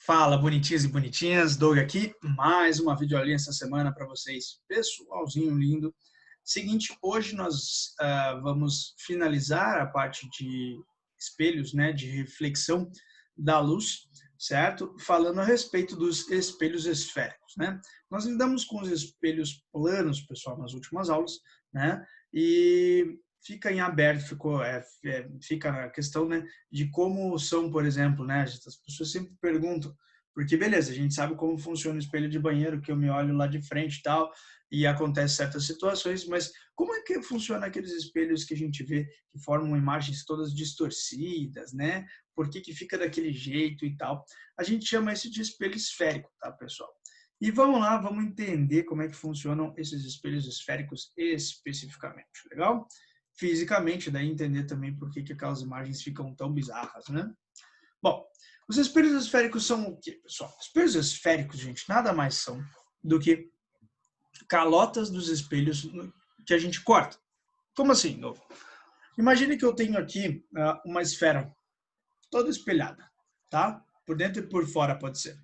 Fala, bonitinhos e bonitinhas, Doug aqui, mais uma videoaulinha essa semana para vocês, pessoalzinho lindo. Seguinte, hoje nós vamos finalizar a parte de espelhos, né, de reflexão da luz, certo? Falando a respeito dos espelhos esféricos, né? Nós lidamos com os espelhos planos, pessoal, nas últimas aulas, né? E fica em aberto, fica a questão, né, de como são, por exemplo, né, as pessoas sempre perguntam, porque beleza, a gente sabe como funciona o espelho de banheiro, que eu me olho lá de frente e tal, e acontece certas situações, mas como é que funciona aqueles espelhos que a gente vê que formam imagens todas distorcidas, né? Por que fica daquele jeito e tal? A gente chama isso de espelho esférico, tá, pessoal? E vamos lá, vamos entender como é que funcionam esses espelhos esféricos especificamente, legal? Fisicamente, daí entender também por que aquelas imagens ficam tão bizarras, né? Bom, os espelhos esféricos são o quê, pessoal? Os espelhos esféricos, gente, nada mais são do que calotas dos espelhos que a gente corta. Como assim, novo? Imagine que eu tenho aqui uma esfera toda espelhada, tá? Por dentro e por fora pode ser.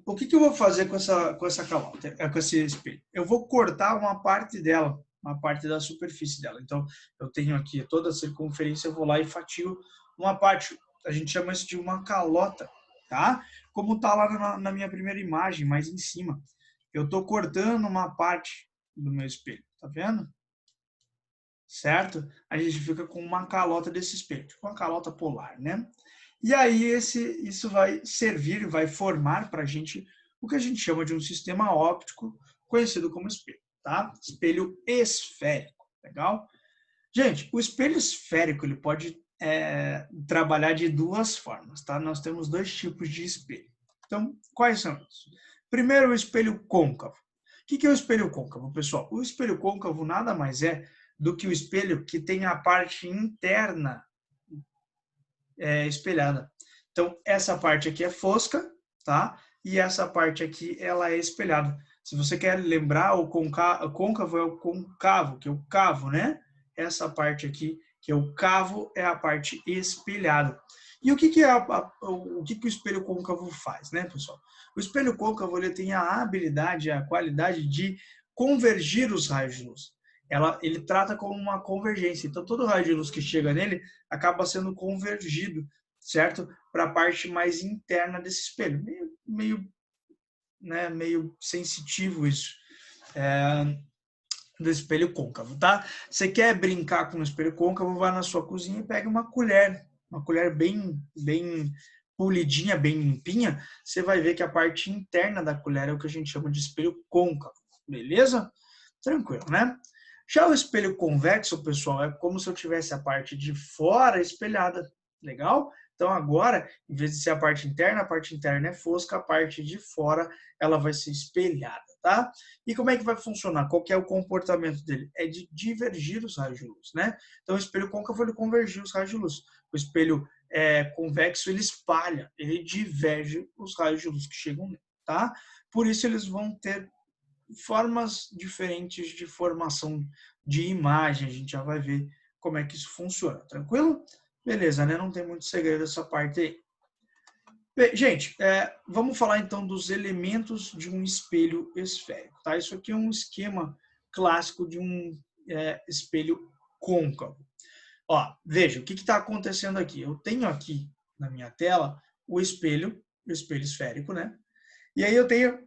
O que eu vou fazer com essa calota, com esse espelho? Eu vou cortar uma parte dela, uma parte da superfície dela. Então, eu tenho aqui toda a circunferência, eu vou lá e fatio uma parte. A gente chama isso de uma calota, tá? Como está lá na minha primeira imagem, mais em cima. Eu estou cortando uma parte do meu espelho, tá vendo? Certo? A gente fica com uma calota desse espelho, tipo uma calota polar, né? E aí isso vai servir, vai formar para a gente o que a gente chama de um sistema óptico conhecido como espelho, tá? Espelho esférico, legal? Gente, o espelho esférico ele pode trabalhar de duas formas, tá? Nós temos dois tipos de espelho. Então, quais são eles? Primeiro, o espelho côncavo. O que é o espelho côncavo, pessoal? O espelho côncavo nada mais é do que o espelho que tem a parte interna espelhada. Então, essa parte aqui é fosca, tá? E essa parte aqui, ela é espelhada. Se você quer lembrar, o côncavo é o concavo, que é o cavo, né? Essa parte aqui, que é o cavo, é a parte espelhada. E o que o espelho côncavo faz, né, pessoal? O espelho côncavo ele tem a habilidade, a qualidade de convergir os raios de luz. Ele trata como uma convergência. Então, todo raio de luz que chega nele acaba sendo convergido, certo? Para a parte mais interna desse espelho. Meio sensitivo isso. Do espelho côncavo, tá? Você quer brincar com o espelho côncavo, vá na sua cozinha e pega uma colher bem polidinha, bem limpinha, você vai ver que a parte interna da colher é o que a gente chama de espelho côncavo, beleza? Tranquilo, né? Já o espelho convexo, pessoal, é como se eu tivesse a parte de fora espelhada, legal? Então agora, em vez de ser a parte interna é fosca, a parte de fora ela vai ser espelhada, tá? E como é que vai funcionar? Qual que é o comportamento dele? É de divergir os raios de luz, né? Então o espelho côncavo ele convergir os raios de luz. O espelho convexo ele espalha, ele diverge os raios de luz que chegam nele, tá? Por isso eles vão ter formas diferentes de formação de imagem. A gente já vai ver como é que isso funciona, tranquilo? Beleza, né? Não tem muito segredo essa parte aí. Bem, gente, vamos falar então dos elementos de um espelho esférico, tá? Isso aqui é um esquema clássico de um espelho côncavo. Ó, veja, o que está acontecendo aqui? Eu tenho aqui na minha tela o espelho esférico, né? E aí eu tenho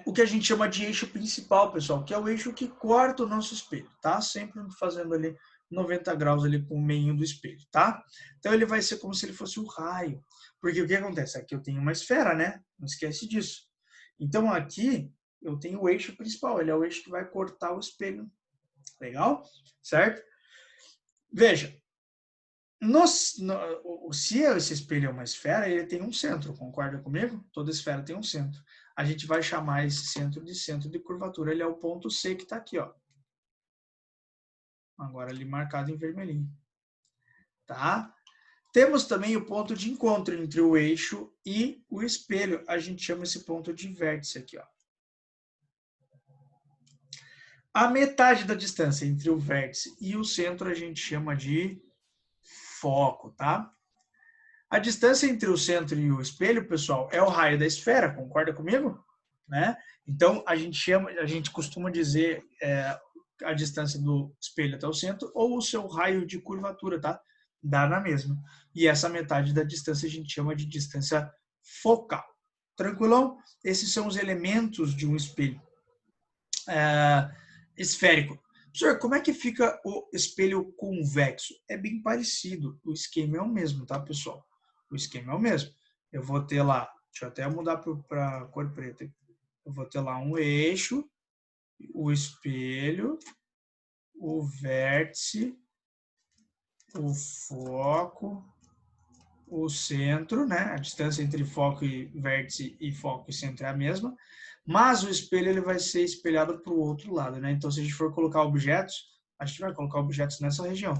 o que a gente chama de eixo principal, pessoal, que é o eixo que corta o nosso espelho, tá? Sempre fazendo ali 90 graus ali com o meio do espelho, tá? Então ele vai ser como se ele fosse um raio. Porque o que acontece? Aqui eu tenho uma esfera, né? Não esquece disso. Então aqui eu tenho o eixo principal, ele é o eixo que vai cortar o espelho. Legal? Certo? Veja, se esse espelho é uma esfera, ele tem um centro, concorda comigo? Toda esfera tem um centro. A gente vai chamar esse centro de curvatura. Ele é o ponto C que está aqui, ó. Agora ali marcado em vermelhinho. Tá? Temos também o ponto de encontro entre o eixo e o espelho. A gente chama esse ponto de vértice aqui, ó. A metade da distância entre o vértice e o centro a gente chama de foco, tá? A distância entre o centro e o espelho, pessoal, é o raio da esfera, concorda comigo? Né? Então, a gente costuma dizer a distância do espelho até o centro ou o seu raio de curvatura, tá? Dá na mesma. E essa metade da distância a gente chama de distância focal. Tranquilão? Esses são os elementos de um espelho esférico. Professor, como é que fica o espelho convexo? É bem parecido. O esquema é o mesmo, tá, pessoal? O esquema é o mesmo. Eu vou ter lá, deixa eu até mudar para a cor preta. Eu vou ter lá um eixo, o espelho, o vértice, o foco, o centro, né? A distância entre foco e vértice e foco e centro é a mesma, mas o espelho ele vai ser espelhado para o outro lado, né? Então, se a gente for colocar objetos, a gente vai colocar objetos nessa região.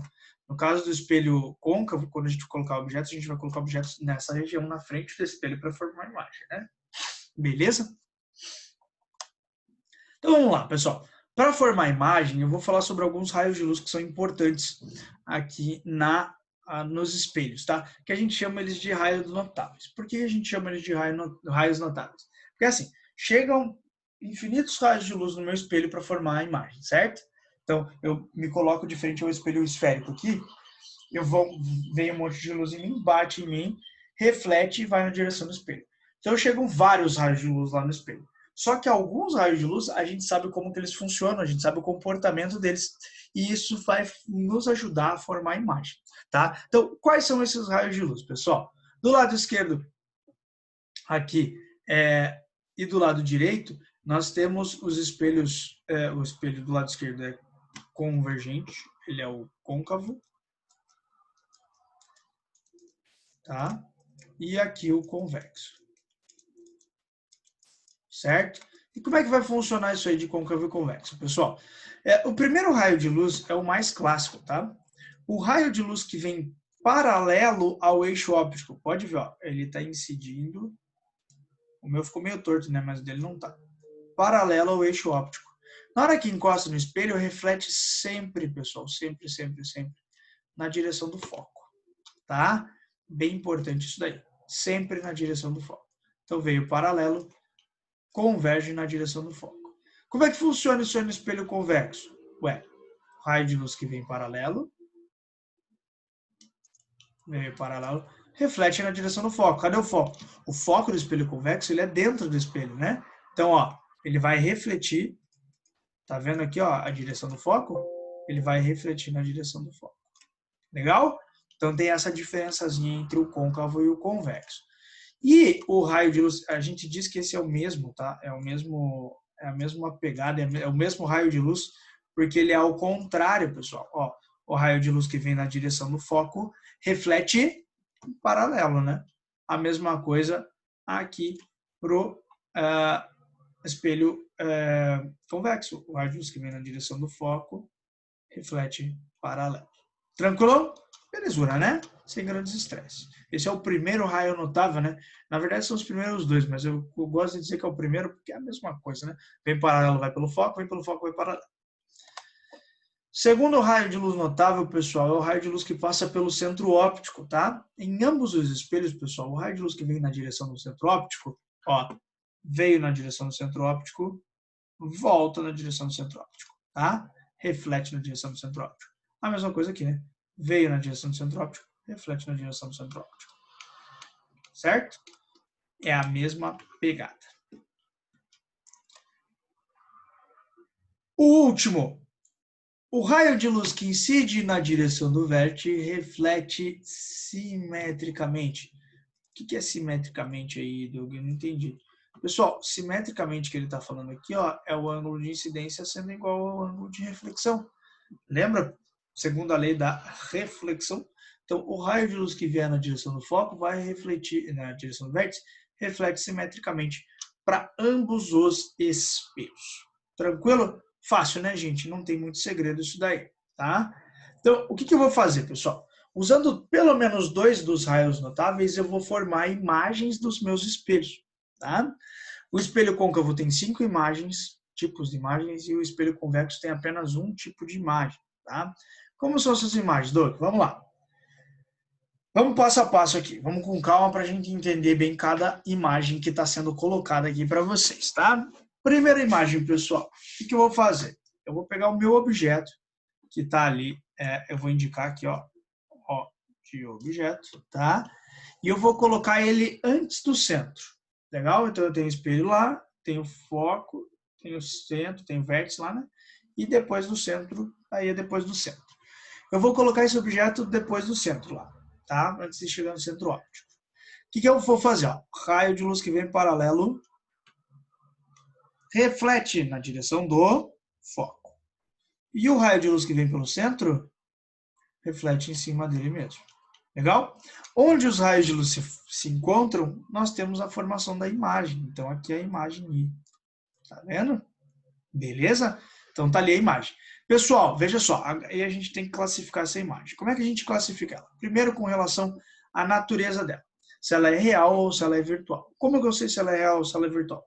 No caso do espelho côncavo, quando a gente colocar objetos, a gente vai colocar objetos nessa região, na frente do espelho, para formar a imagem, né? Beleza? Então, vamos lá, pessoal. Para formar a imagem, eu vou falar sobre alguns raios de luz que são importantes aqui nos espelhos, tá? Que a gente chama eles de raios notáveis. Por que a gente chama eles de raios notáveis? Porque assim, chegam infinitos raios de luz no meu espelho para formar a imagem, certo? Então, eu me coloco de frente ao espelho esférico aqui, vem um monte de luz em mim, bate em mim, reflete e vai na direção do espelho. Então, chegam vários raios de luz lá no espelho. Só que alguns raios de luz, a gente sabe como que eles funcionam, a gente sabe o comportamento deles, e isso vai nos ajudar a formar a imagem, tá? Então, quais são esses raios de luz, pessoal? Do lado esquerdo, aqui, e do lado direito, nós temos os espelhos, o espelho do lado esquerdo é convergente, ele é o côncavo, tá? E aqui o convexo. Certo? E como é que vai funcionar isso aí de côncavo e convexo, pessoal? O primeiro raio de luz é o mais clássico, tá? O raio de luz que vem paralelo ao eixo óptico, pode ver, ó, ele está incidindo. O meu ficou meio torto, né? Mas o dele não tá. Paralelo ao eixo óptico. Na hora que encosta no espelho, reflete sempre, pessoal, sempre, sempre, sempre, na direção do foco, tá? Bem importante isso daí. Sempre na direção do foco. Então veio paralelo, converge na direção do foco. Como é que funciona isso aí no espelho convexo? Ué, raio de luz que vem paralelo, reflete na direção do foco. Cadê o foco? O foco do espelho convexo, ele é dentro do espelho, né? Então, ó, ele vai refletir, tá vendo aqui, ó, a direção do foco? Ele vai refletir na direção do foco. Legal? Então, tem essa diferençazinha entre o côncavo e o convexo. E o raio de luz, a gente diz que esse é o mesmo, tá? É a mesma pegada, é o mesmo raio de luz, porque ele é ao contrário, pessoal. Ó, o raio de luz que vem na direção do foco reflete em paralelo, né? A mesma coisa aqui pro espelho convexo. O raio de luz que vem na direção do foco reflete paralelo. Tranquilo? Belezura, né? Sem grandes estresses. Esse é o primeiro raio notável, né? Na verdade, são os primeiros dois, mas eu gosto de dizer que é o primeiro porque é a mesma coisa, né? Vem paralelo, vai pelo foco, vem pelo foco, vai paralelo. Segundo raio de luz notável, pessoal, é o raio de luz que passa pelo centro óptico, tá? Em ambos os espelhos, pessoal, o raio de luz que vem na direção do centro óptico, ó, veio na direção do centro óptico, volta na direção do centro óptico, tá? Reflete na direção do centro óptico. A mesma coisa aqui, né? Veio na direção do centro óptico, reflete na direção do centro óptico. Certo? É a mesma pegada. O último. O raio de luz que incide na direção do vértice reflete simetricamente. O que é simetricamente aí, Doug? Eu não entendi. Pessoal, simetricamente que ele está falando aqui, ó, é o ângulo de incidência sendo igual ao ângulo de reflexão. Lembra? Segundo a lei da reflexão. Então, o raio de luz que vier na direção do foco vai refletir, na direção do vértice, reflete simetricamente para ambos os espelhos. Tranquilo? Fácil, né, gente? Não tem muito segredo isso daí, tá? Então, o que eu vou fazer, pessoal? Usando pelo menos 2 dos raios notáveis, eu vou formar imagens dos meus espelhos, tá? O espelho côncavo tem 5 imagens, tipos de imagens, e o espelho convexo tem apenas um tipo de imagem, tá? Como são essas imagens, Doug? Vamos lá. Vamos passo a passo aqui. Vamos com calma para a gente entender bem cada imagem que está sendo colocada aqui para vocês, tá? Primeira imagem, pessoal. O que eu vou fazer? Eu vou pegar o meu objeto que está ali. Eu vou indicar aqui, ó, de objeto, tá? E eu vou colocar ele antes do centro. Legal? Então eu tenho o espelho lá, tenho foco, tenho centro, tenho vértice lá, né? E depois do centro, aí é depois do centro. Eu vou colocar esse objeto depois do centro lá, tá? Antes de chegar no centro óptico. O que eu vou fazer? Ó? Raio de luz que vem paralelo reflete na direção do foco. E o raio de luz que vem pelo centro reflete em cima dele mesmo. Legal? Onde os raios de luz se encontram, nós temos a formação da imagem. Então, aqui é a imagem I. Tá vendo? Beleza? Então, tá ali a imagem. Pessoal, veja só. Aí a gente tem que classificar essa imagem. Como é que a gente classifica ela? Primeiro, com relação à natureza dela. Se ela é real ou se ela é virtual. Como eu sei se ela é real ou se ela é virtual?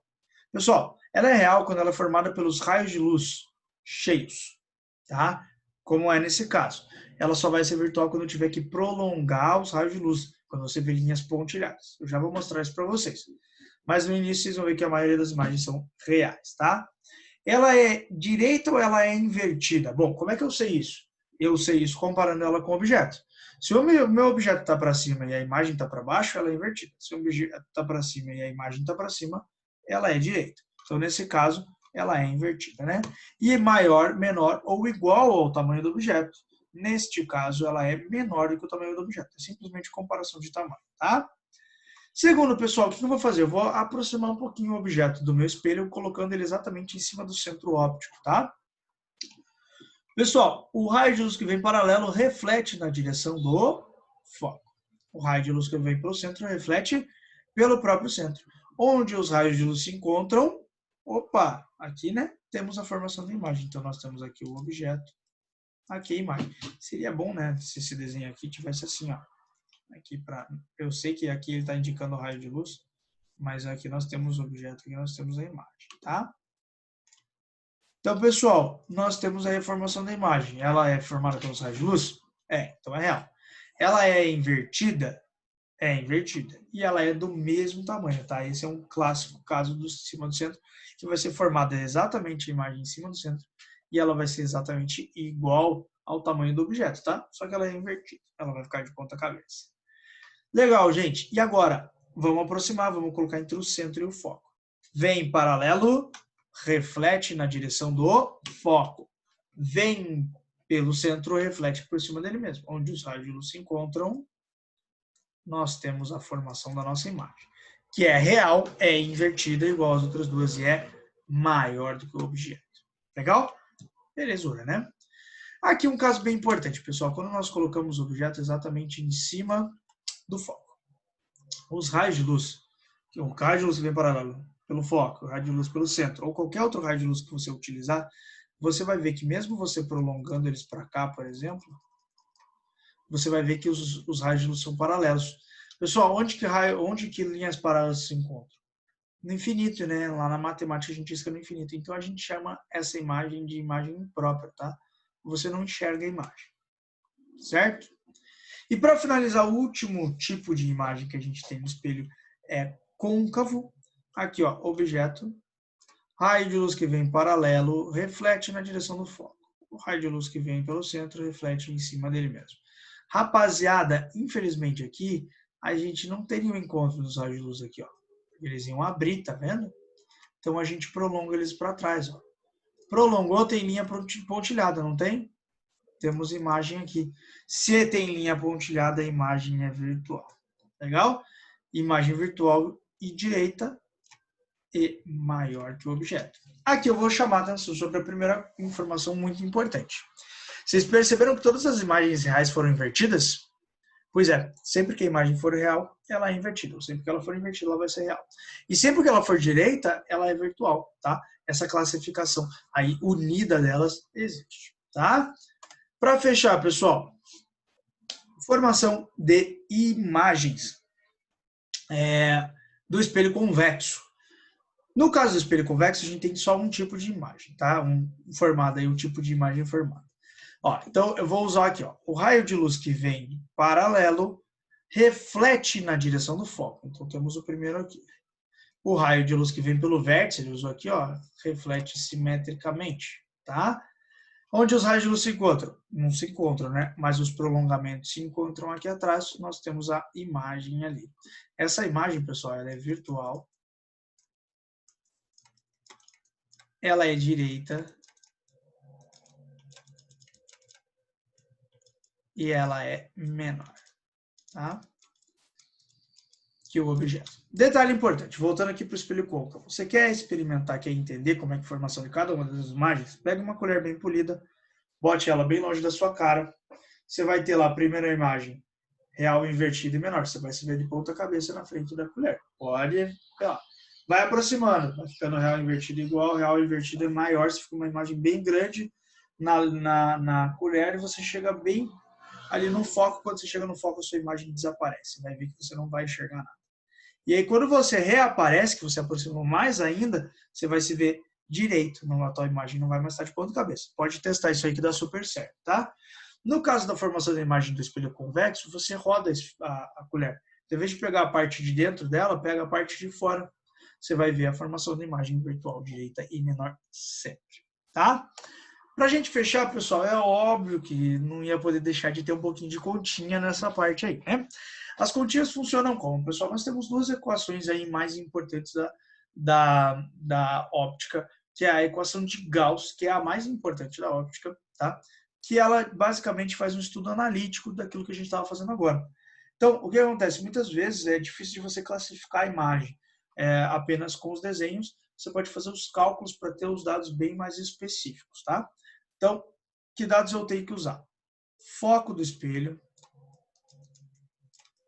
Pessoal, ela é real quando ela é formada pelos raios de luz cheios. Tá? Como é nesse caso. Ela só vai ser virtual quando eu tiver que prolongar os raios de luz, quando você vê linhas pontilhadas. Eu já vou mostrar isso para vocês. Mas no início vocês vão ver que a maioria das imagens são reais, tá? Ela é direita ou ela é invertida? Bom, como é que eu sei isso? Eu sei isso comparando ela com o objeto. Se o meu objeto está para cima e a imagem está para baixo, ela é invertida. Se o objeto está para cima e a imagem está para cima, ela é direita. Então, nesse caso, ela é invertida, né? E maior, menor ou igual ao tamanho do objeto. Neste caso, ela é menor do que o tamanho do objeto. É simplesmente comparação de tamanho, tá? Segundo, pessoal, o que eu vou fazer? Eu vou aproximar um pouquinho o objeto do meu espelho, colocando ele exatamente em cima do centro óptico, tá? Pessoal, o raio de luz que vem paralelo reflete na direção do foco. O raio de luz que vem pelo centro reflete pelo próprio centro. Onde os raios de luz se encontram, opa, aqui, né, temos a formação da imagem. Então, nós temos aqui o objeto, aqui a imagem. Seria bom, né, se esse desenho aqui tivesse assim, ó. Aqui eu sei que aqui ele está indicando o raio de luz, mas aqui nós temos o objeto, aqui nós temos a imagem, tá? Então, pessoal, nós temos aí a formação da imagem. Ela é formada pelos raios de luz? Então é real. Ela é invertida? É invertida. E ela é do mesmo tamanho, tá? Esse é um clássico caso do cima do centro, que vai ser formada exatamente a imagem em cima do centro, e ela vai ser exatamente igual ao tamanho do objeto, tá? Só que ela é invertida. Ela vai ficar de ponta cabeça. Legal, gente. E agora? Vamos aproximar, vamos colocar entre o centro e o foco. Vem paralelo, reflete na direção do foco. Vem pelo centro, reflete por cima dele mesmo. Onde os raios de luz se encontram, nós temos a formação da nossa imagem. Que é real, é invertida, igual às outras duas, e é maior do que o objeto. Legal? Belezura, né? Aqui um caso bem importante, pessoal. Quando nós colocamos o objeto exatamente em cima do foco. Os raios de luz, o raio de luz que vem paralelo pelo foco, o raio de luz pelo centro, ou qualquer outro raio de luz que você utilizar, você vai ver que mesmo você prolongando eles para cá, por exemplo, você vai ver que os raios de luz são paralelos. Pessoal, onde que linhas paralelas se encontram? No infinito, né? Lá na matemática a gente diz que é no infinito. Então a gente chama essa imagem de imagem imprópria, tá? Você não enxerga a imagem, certo? E para finalizar, o último tipo de imagem que a gente tem no espelho é côncavo. Aqui, ó, objeto, raio de luz que vem paralelo, reflete na direção do foco. O raio de luz que vem pelo centro reflete em cima dele mesmo. Rapaziada, infelizmente aqui, a gente não teria um encontro dos raios de luz aqui, ó. Eles iam abrir, tá vendo? Então a gente prolonga eles para trás, ó. Prolongou, tem linha pontilhada, não tem? Temos imagem aqui. Se tem linha pontilhada, a imagem é virtual. Legal? Imagem virtual e direita e maior que o objeto. Aqui eu vou chamar a atenção sobre a primeira informação muito importante. Vocês perceberam que todas as imagens reais foram invertidas? Pois é, sempre que a imagem for real, ela é invertida. Ou sempre que ela for invertida, ela vai ser real. E sempre que ela for direita, ela é virtual, tá? Essa classificação aí unida delas existe, tá? Para fechar, pessoal, formação de imagens do espelho convexo. No caso do espelho convexo, a gente tem só um tipo de imagem, tá? Um tipo de imagem formada. Ó, então, eu vou usar aqui, ó, o raio de luz que vem paralelo reflete na direção do foco. Então, temos o primeiro aqui. O raio de luz que vem pelo vértice, ele usou aqui, ó, reflete simetricamente, tá? Onde os raios de luz se encontram? Não se encontram, né? Mas os prolongamentos se encontram aqui atrás, nós temos a imagem ali. Essa imagem, pessoal, ela é virtual. Ela é direita. E ela é menor, tá? Que o objeto. Detalhe importante, voltando aqui para o espelho côncavo. Você quer experimentar, quer entender como é que é a formação de cada uma das imagens? Pega uma colher bem polida, bote ela bem longe da sua cara. Você vai ter lá a primeira imagem, real invertida e menor. Você vai se ver de ponta cabeça na frente da colher. Pode, ó, vai aproximando, vai ficando real invertido igual, real invertido é maior, você fica uma imagem bem grande na colher e você chega bem ali no foco. Quando você chega no foco, a sua imagem desaparece. Vai ver que você não vai enxergar nada. E aí, quando você reaparece, que você aproxima mais ainda, você vai se ver direito. A tua imagem não vai mais estar de ponta cabeça. Pode testar isso aí que dá super certo, tá? No caso da formação da imagem do espelho convexo, você roda a colher. Em vez de pegar a parte de dentro dela, pega a parte de fora. Você vai ver a formação da imagem virtual direita e menor sempre, tá? Para a gente fechar, pessoal, é óbvio que não ia poder deixar de ter um pouquinho de continha nessa parte aí, né? As continhas funcionam como, pessoal? Nós temos duas equações aí mais importantes da óptica, que é a equação de Gauss, que é a mais importante da óptica, tá? Que ela basicamente faz um estudo analítico daquilo que a gente estava fazendo agora. Então, o que acontece? Muitas vezes é difícil de você classificar a imagem apenas com os desenhos. Você pode fazer os cálculos para ter os dados bem mais específicos, tá? Então, que dados eu tenho que usar? Foco do espelho,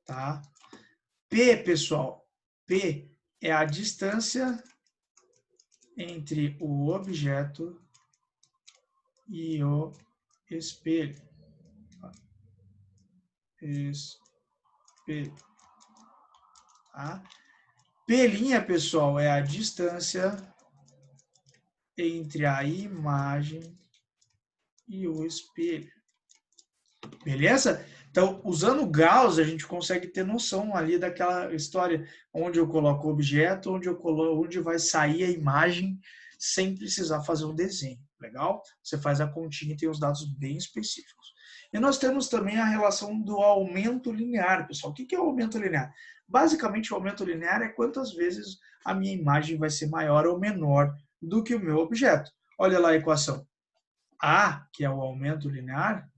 tá? P, pessoal, P é a distância entre o objeto e o espelho. Espelho, tá? P', pessoal, é a distância entre a imagem e o espelho. Beleza? Então, usando o Gauss, a gente consegue ter noção ali daquela história onde eu coloco o objeto, onde vai sair a imagem, sem precisar fazer um desenho. Legal? Você faz a continha e tem os dados bem específicos. E nós temos também a relação do aumento linear, pessoal. O que é o aumento linear? Basicamente, o aumento linear é quantas vezes a minha imagem vai ser maior ou menor do que o meu objeto. Olha lá a equação. A, que é o aumento linear,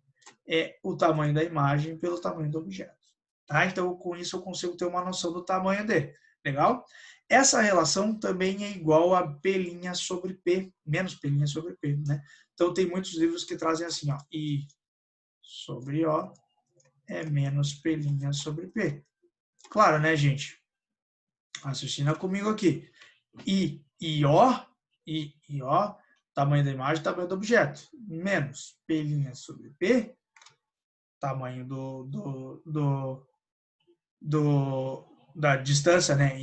é o tamanho da imagem pelo tamanho do objeto. Tá? Então, com isso, eu consigo ter uma noção do tamanho dele. Legal? Essa relação também é igual a P' sobre P, menos P' sobre P. Né? Então, tem muitos livros que trazem assim, ó, I sobre O é menos P' sobre P. Claro, né, gente? Raciocina comigo aqui. I e O, tamanho da imagem, tamanho do objeto. Menos P' sobre P, tamanho da distância, né,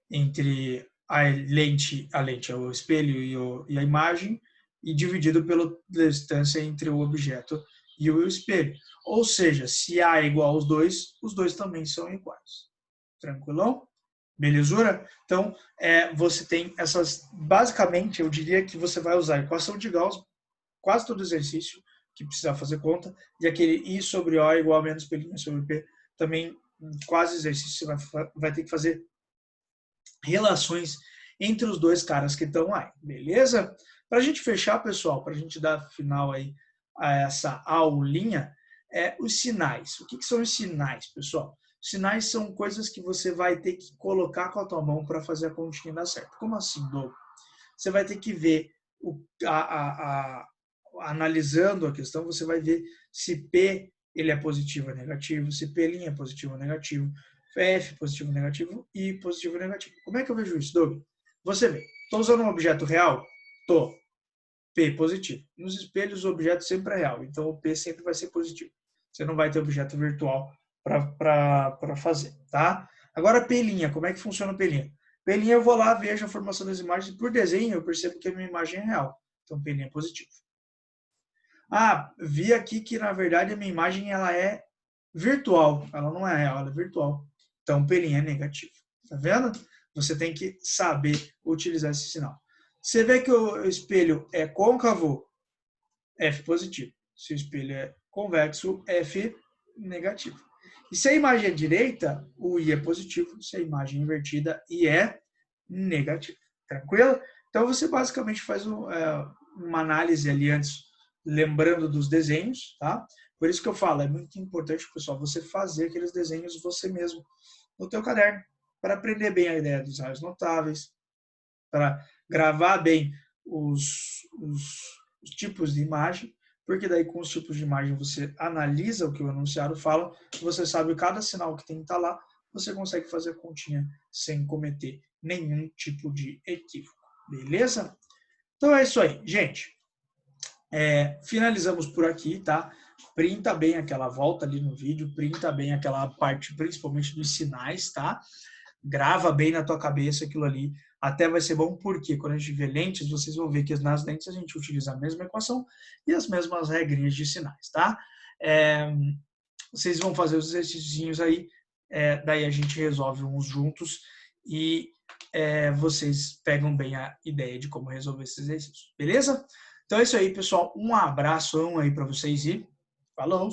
entre a lente, o espelho e a imagem, e dividido pela distância entre o objeto e o espelho. Ou seja, se A é igual aos dois, os dois também são iguais. Tranquilão? Belezura? Então, você tem essas... Basicamente, eu diria que você vai usar a equação de Gauss, quase todo exercício que precisar fazer conta, e aquele I sobre O igual a menos P' sobre P, também quase exercício você vai ter que fazer relações entre os dois caras que estão aí, beleza? Para a gente fechar, pessoal, para a gente dar final aí a essa aulinha, os sinais. O que são os sinais, pessoal? Sinais são coisas que você vai ter que colocar com a tua mão para fazer a continha dar certo. Como assim, Doug? Você vai ter que ver, analisando a questão, você vai ver se P ele é positivo ou negativo, se P' é positivo ou negativo, F positivo ou negativo, I positivo ou negativo. Como é que eu vejo isso, Doug? Você vê, estou usando um objeto real? Estou. P positivo. Nos espelhos o objeto sempre é real, então o P sempre vai ser positivo. Você não vai ter objeto virtual para fazer, tá? Agora P', como é que funciona o P'? P' eu vou lá, vejo a formação das imagens, por desenho eu percebo que a minha imagem é real. Então P' é positivo. Ah, vi aqui que na verdade a minha imagem ela é virtual, ela não é real, ela é virtual. Então, π' é negativo. Tá vendo? Você tem que saber utilizar esse sinal. Você vê que o espelho é côncavo, F positivo. Se o espelho é convexo, F negativo. E se a imagem é direita, o I é positivo. Se a imagem é invertida, I é negativo. Tranquilo? Então você basicamente faz uma análise ali antes, lembrando dos desenhos, tá? Por isso que eu falo, é muito importante, pessoal, você fazer aqueles desenhos você mesmo no teu caderno, para aprender bem a ideia dos raios notáveis, para gravar bem os tipos de imagem, porque daí com os tipos de imagem você analisa o que o enunciado fala, você sabe cada sinal que tem que estar lá, você consegue fazer a continha sem cometer nenhum tipo de equívoco. Beleza? Então é isso aí, gente. Finalizamos por aqui, tá? Printa bem aquela volta ali no vídeo, printa bem aquela parte, principalmente dos sinais, tá? Grava bem na tua cabeça aquilo ali. Até vai ser bom porque quando a gente vê lentes, vocês vão ver que nas lentes a gente utiliza a mesma equação e as mesmas regrinhas de sinais, tá? Vocês vão fazer os exercícios aí, daí a gente resolve uns juntos e vocês pegam bem a ideia de como resolver esses exercícios, beleza? Então é isso aí, pessoal. Um abraço aí para vocês e falou!